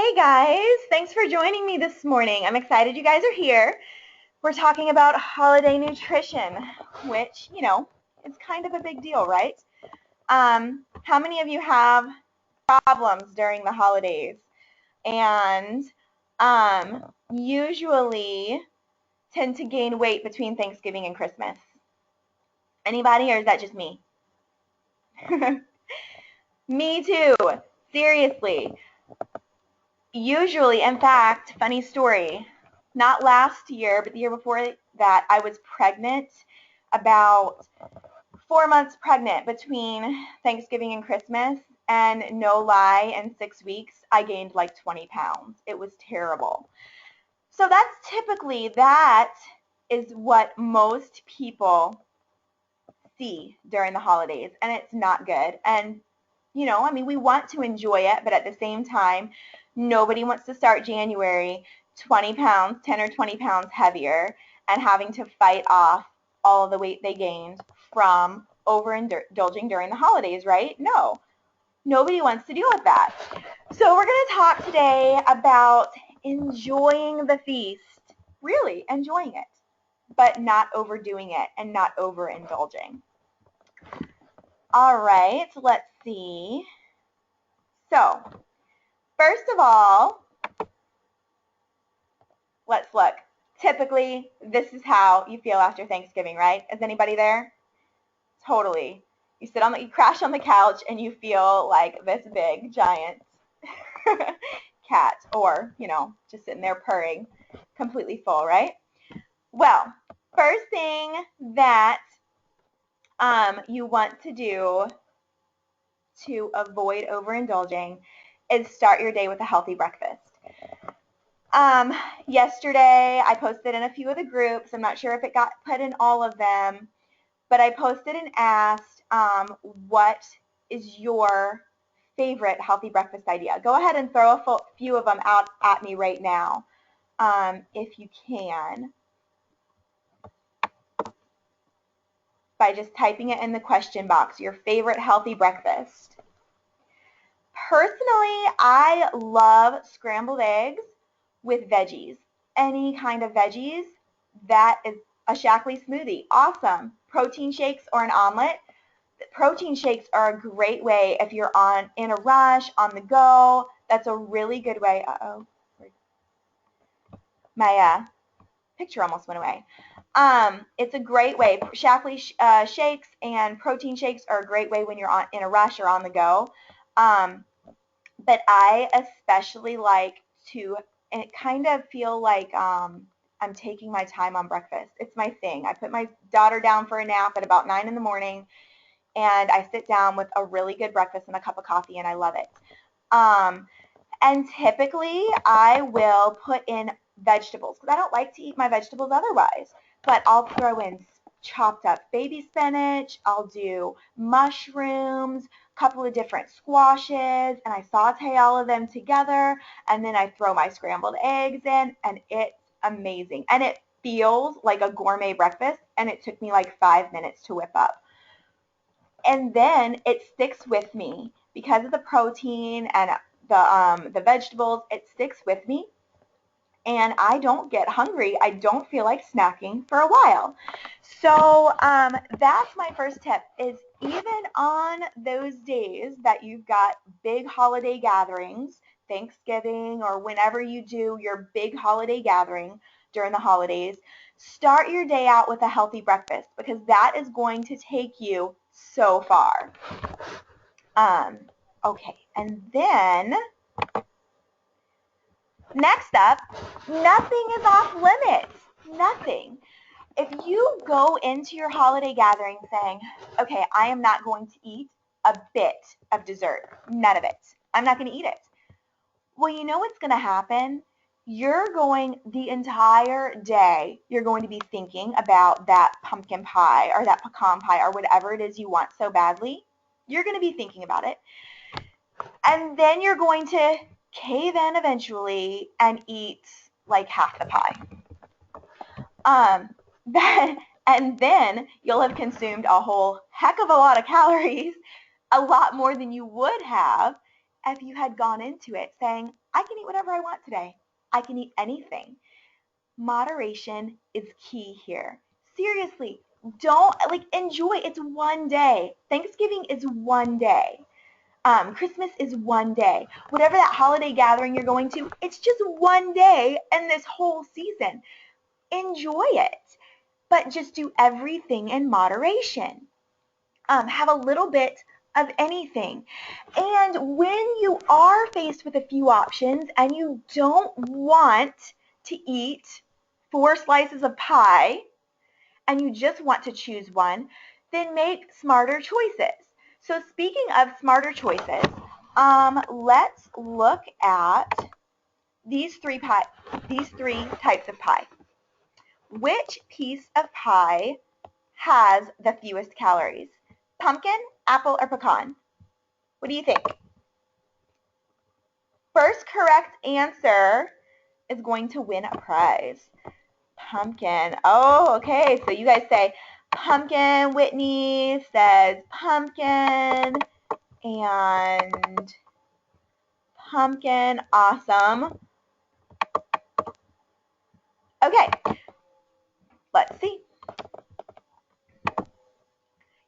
Hey guys, thanks for joining me this morning. I'm excited you guys are here. We're talking about holiday nutrition, which, is kind of a big deal, right? How many of you have problems during the holidays and usually tend to gain weight between Thanksgiving and Christmas? Anybody, or is that just me? Me too. Seriously. Usually, in fact, funny story, not last year, but the year before that, I was pregnant, about 4 months pregnant between Thanksgiving and Christmas, and no lie, in 6 weeks, I gained like 20 pounds. It was terrible. So that is what most people see during the holidays, and it's not good. And we want to enjoy it, but at the same time, nobody wants to start January 20 pounds, 10 or 20 pounds heavier, and having to fight off all of the weight they gained from overindulging during the holidays, right? No, nobody wants to deal with that. So we're going to talk today about enjoying the feast, really enjoying it, but not overdoing it and not overindulging. All right, let's see. So, first of all, let's look. Typically, this is how you feel after Thanksgiving, right? Is anybody there? Totally. You crash on the couch and you feel like this big, giant cat, or, just sitting there purring, completely full, right? Well, first thing that you want to do to avoid overindulging is start your day with a healthy breakfast. Yesterday, I posted in a few of the groups. I'm not sure if it got put in all of them, but I posted and asked, what is your favorite healthy breakfast idea? Go ahead and throw a few of them out at me right now, if you can, by just typing it in the question box, your favorite healthy breakfast. Personally, I love scrambled eggs with veggies. Any kind of veggies. That is a Shaklee smoothie. Awesome. Protein shakes or an omelet. Protein shakes are a great way if you're in a rush, on the go. That's a really good way. Uh-oh. My picture almost went away. It's a great way. Shaklee shakes and protein shakes are a great way when you're in a rush or on the go. But I especially like to kind of feel like I'm taking my time on breakfast. It's my thing. I put my daughter down for a nap at about 9 in the morning, and I sit down with a really good breakfast and a cup of coffee, and I love it. And typically, I will put in vegetables, because I don't like to eat my vegetables otherwise, but I'll throw in chopped up baby spinach, I'll do mushrooms, a couple of different squashes, and I saute all of them together, and then I throw my scrambled eggs in, and it's amazing. And it feels like a gourmet breakfast, and it took me like 5 minutes to whip up. And then it sticks with me because of the protein and the vegetables. It sticks with me, and I don't get hungry. I don't feel like snacking for a while. So that's my first tip, is even on those days that you've got big holiday gatherings, Thanksgiving or whenever you do your big holiday gathering during the holidays, start your day out with a healthy breakfast, because that is going to take you so far. Okay, and then next up, nothing is off limits. Nothing. If you go into your holiday gathering saying, okay, I am not going to eat a bit of dessert, none of it, I'm not going to eat it. Well, you know what's going to happen? You're going, the entire day, you're going to be thinking about that pumpkin pie or that pecan pie or whatever it is you want so badly. You're going to be thinking about it. And then you're going to cave in eventually and eat like half the pie. And then you'll have consumed a whole heck of a lot of calories, a lot more than you would have if you had gone into it saying, I can eat whatever I want today. I can eat anything. Moderation is key here. Seriously, don't, enjoy. It's one day. Thanksgiving is one day. Christmas is one day. Whatever that holiday gathering you're going to, it's just one day in this whole season. Enjoy it, but just do everything in moderation. Have a little bit of anything. And when you are faced with a few options and you don't want to eat 4 slices of pie and you just want to choose one, then make smarter choices. So speaking of smarter choices, let's look at these three types of pie. Which piece of pie has the fewest calories? Pumpkin, apple, or pecan? What do you think? First correct answer is going to win a prize. Pumpkin. Oh, okay. So you guys say pumpkin. Whitney says pumpkin. And pumpkin. Awesome. Okay. Let's see.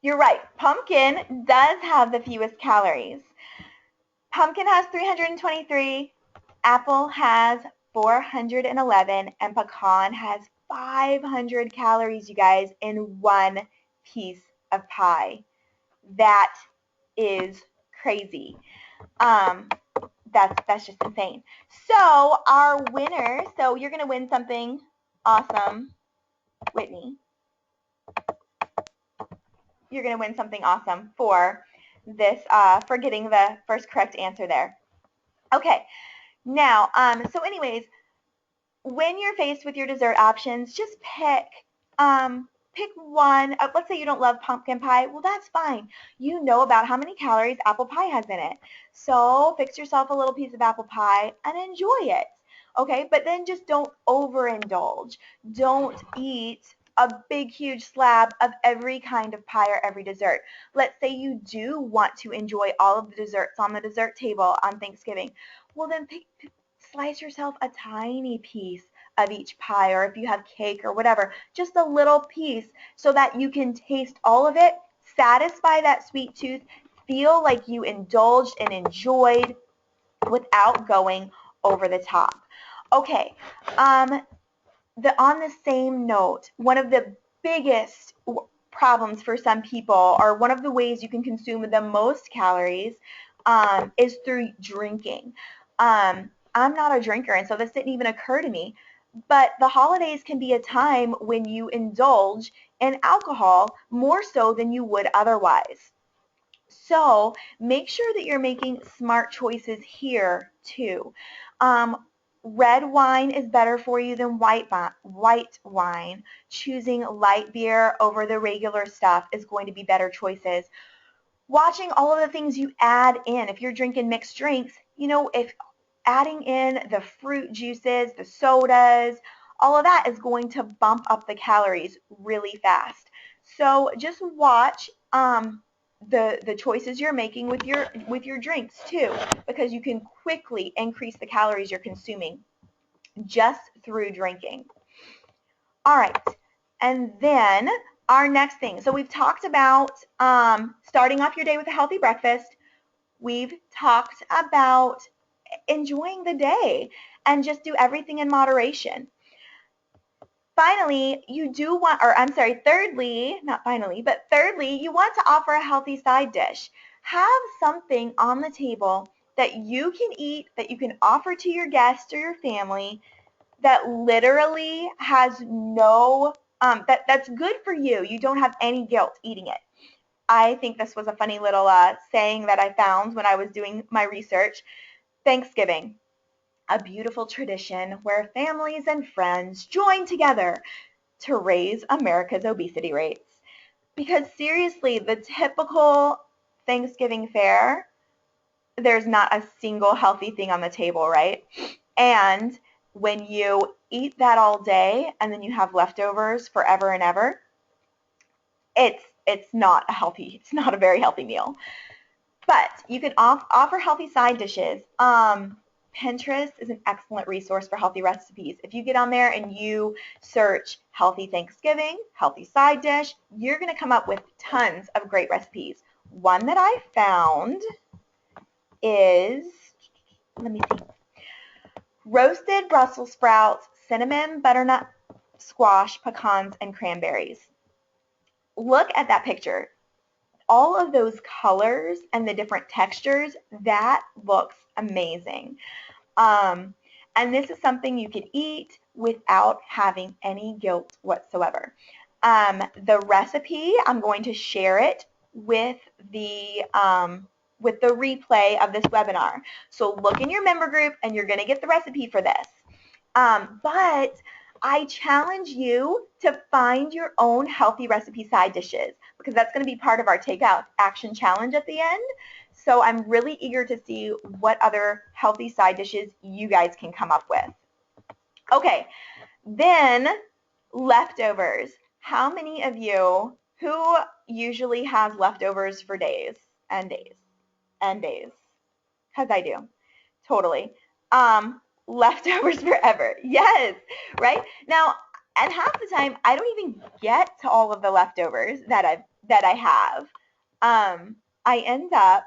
You're right. Pumpkin does have the fewest calories. Pumpkin has 323, apple has 411, and pecan has 500 calories, you guys, in one piece of pie. That is crazy. That's just insane. So our winner, so you're going to win something awesome, Whitney. You're going to win something awesome for this, for getting the first correct answer there. Okay, now, so anyways, when you're faced with your dessert options, just pick one. Let's say you don't love pumpkin pie. Well, that's fine. You know about how many calories apple pie has in it. So fix yourself a little piece of apple pie and enjoy it. Okay, but then just don't overindulge. Don't eat a big, huge slab of every kind of pie or every dessert. Let's say you do want to enjoy all of the desserts on the dessert table on Thanksgiving. Well, then slice yourself a tiny piece of each pie, or if you have cake or whatever, just a little piece so that you can taste all of it, satisfy that sweet tooth, feel like you indulged and enjoyed without going over the top. Okay, on the same note, one of the biggest problems for some people, or one of the ways you can consume the most calories, is through drinking. I'm not a drinker, and so this didn't even occur to me, but the holidays can be a time when you indulge in alcohol more so than you would otherwise. So make sure that you're making smart choices here too. Red wine is better for you than white wine. Choosing light beer over the regular stuff is going to be better choices. Watching all of the things you add in. If you're drinking mixed drinks, if adding in the fruit juices, the sodas, all of that is going to bump up the calories really fast. So just watch the choices you're making with your drinks too, because you can quickly increase the calories you're consuming just through drinking. All right, and then our next thing. So we've talked about starting off your day with a healthy breakfast. We've talked about enjoying the day and just do everything in moderation. Finally, thirdly, not finally, but thirdly, you want to offer a healthy side dish. Have something on the table that you can eat, that you can offer to your guests or your family that literally has that's good for you. You don't have any guilt eating it. I think this was a funny little saying that I found when I was doing my research. Thanksgiving, a beautiful tradition where families and friends join together to raise America's obesity rates. Because seriously, the typical Thanksgiving fare, there's not a single healthy thing on the table, right? And when you eat that all day and then you have leftovers forever and ever, it's not a very healthy meal. But you can offer healthy side dishes. Pinterest is an excellent resource for healthy recipes. If you get on there and you search healthy Thanksgiving, healthy side dish, you're going to come up with tons of great recipes. One that I found is, let me see, roasted Brussels sprouts, cinnamon, butternut squash, pecans, and cranberries. Look at that picture. All of those colors and the different textures, that looks amazing. And this is something you could eat without having any guilt whatsoever. The recipe, I'm going to share it with the replay of this webinar. So look in your member group and you're going to get the recipe for this. But I challenge you to find your own healthy recipe side dishes because that's going to be part of our Takeout Action Challenge at the end. So I'm really eager to see what other healthy side dishes you guys can come up with. Okay, then leftovers. How many of you who usually has leftovers for days and days and days? Because I do, totally. Leftovers forever. Yes, right? Now, and half the time I don't even get to all of the leftovers that I have. I end up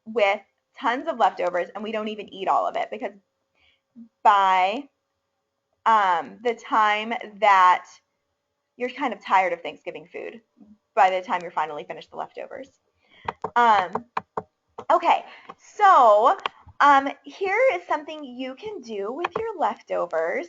with tons of leftovers and we don't even eat all of it because by the time that you're kind of tired of Thanksgiving food, by the time you're finally finished the leftovers. Okay, so here is something you can do with your leftovers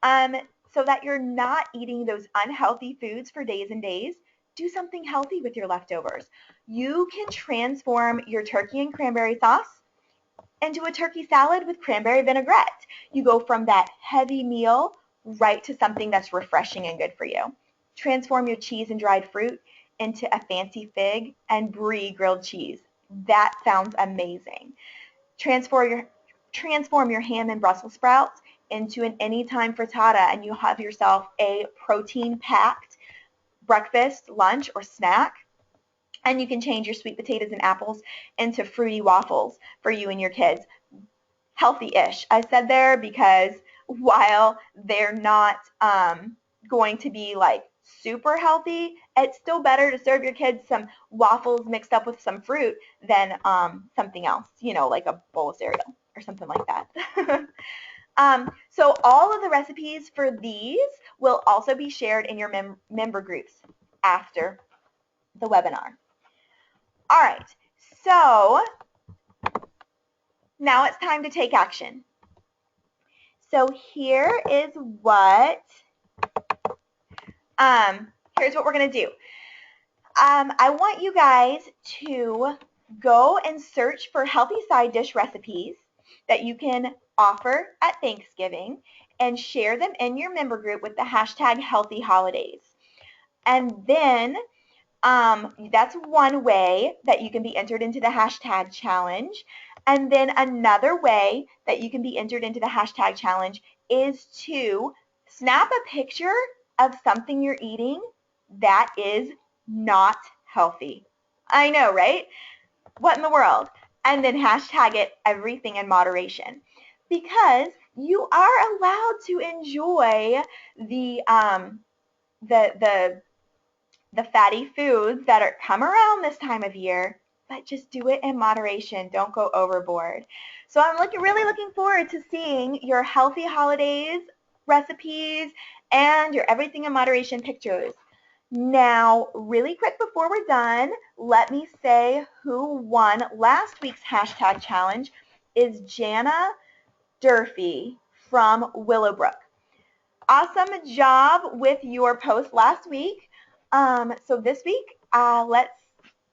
so that you're not eating those unhealthy foods for days and days. Do something healthy with your leftovers. You can transform your turkey and cranberry sauce into a turkey salad with cranberry vinaigrette. You go from that heavy meal right to something that's refreshing and good for you. Transform your cheese and dried fruit into a fancy fig and brie grilled cheese. That sounds amazing. Transform your ham and Brussels sprouts into an anytime frittata and you have yourself a protein-packed breakfast, lunch, or snack. And you can change your sweet potatoes and apples into fruity waffles for you and your kids. Healthy-ish. I said there because while they're not going to be like super healthy, it's still better to serve your kids some waffles mixed up with some fruit than something else, you know, like a bowl of cereal or something like that. So all of the recipes for these will also be shared in your member groups after the webinar. All right, so now it's time to take action. So here is what we're going to do. I want you guys to go and search for healthy side dish recipes that you can offer at Thanksgiving and share them in your member group with the hashtag healthy holidays. And then that's one way that you can be entered into the hashtag challenge. And then another way that you can be entered into the hashtag challenge is to snap a picture of something you're eating that is not healthy. I know, right? What in the world? And then hashtag it everything in moderation. Because you are allowed to enjoy the fatty foods that come around this time of year, but just do it in moderation. Don't go overboard. So I'm really looking forward to seeing your healthy holidays recipes and your everything in moderation pictures. Now, really quick before we're done, let me say who won last week's hashtag challenge is Jana Durfee from Willowbrook. Awesome job with your post last week. So this week, let's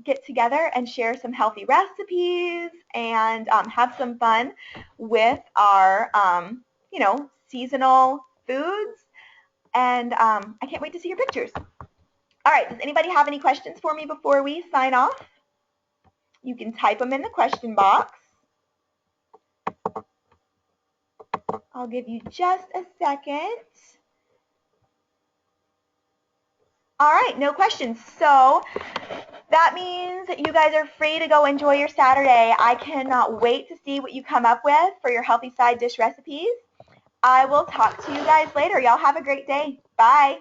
get together and share some healthy recipes and have some fun with our, seasonal foods. And I can't wait to see your pictures. All right, does anybody have any questions for me before we sign off? You can type them in the question box. I'll give you just a second. All right, no questions. So that means you guys are free to go enjoy your Saturday. I cannot wait to see what you come up with for your healthy side dish recipes. I will talk to you guys later. Y'all have a great day. Bye.